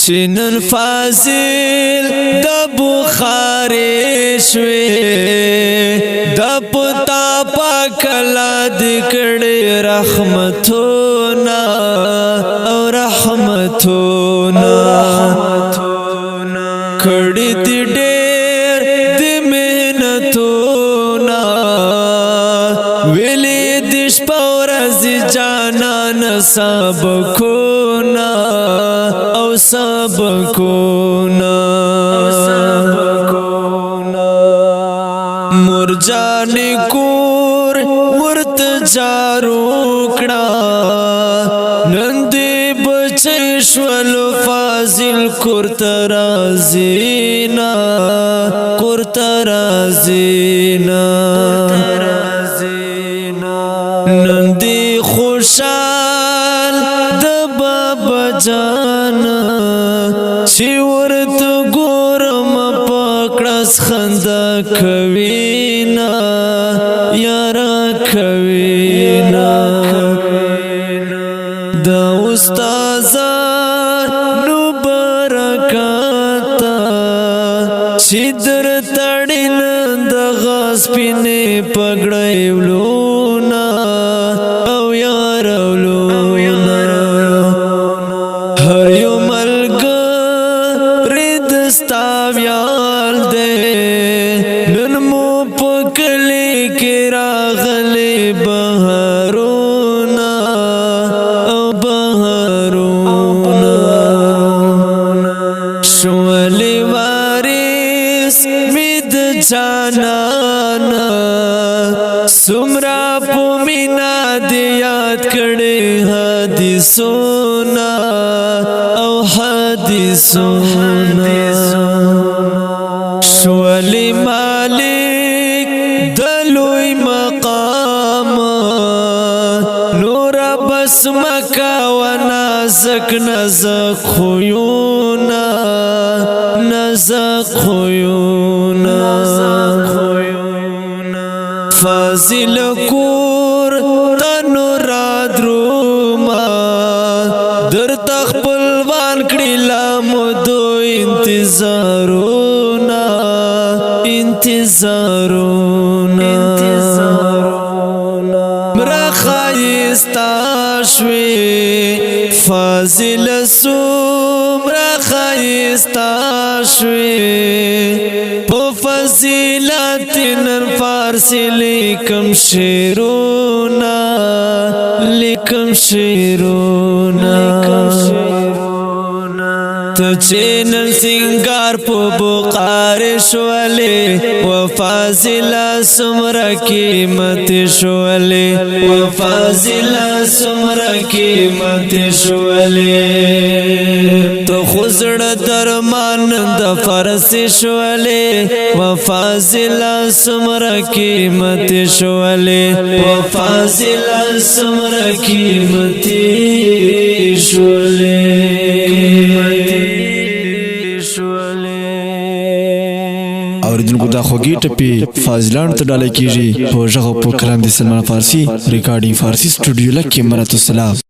چنن فاضل د بخاری شوی د پتا پاکلا د کړي رحمتونه او رحمتونه کړي دې ډېر د مهنتونه ویلې د شپه ورځ جانان سبکونه او سبکونه مرجانی کور ورت جارو کړه نندې بچي شول فاضل کور ترازینا کور ترازینا نندې خوشال د بابا جان چې ورته ګورم پکړس خندا کوینا یارا کوینا د استادانو برکات چې در تړین د غسپینې پګړې ولونا او یار ولونا هر یو ملګری دستا ویال دې نن مو پکلي کې راغلي بهارونا او بهارونا شولې وارث مید جانانا سمرا پومینا دی یاد کړي حدیثونه او حدیثونه شولی مالک دلوی مقام نور بس مکا و نازک نزک خویونا نزک خویونا فاضل کور تنور دروما در تخپلوان کړي لامدو انتظارونا انتظارونا مرخایستا شوی فاضل سومرا خایستا شوی په فضیلت نن فارسی لیکم شیرونا لیکم شیرونا تو چینن سنگار پو بقار شوالے و فاضلہ سمرا قیمت شوالے و فاضلہ سمرا قیمت شوالے تو خزر درمان د فرس شوالے و فاضلہ سمرا قیمت شوالے و فاضلہ سمرا قیمت شوالے اوریدونکو دا خوږی ټپې فاضلانو ته ډالۍ کیږي په غږ او په کلام د سلمان فارسي ریکارډینګ فارسي سټوډیو لکه مرات السلام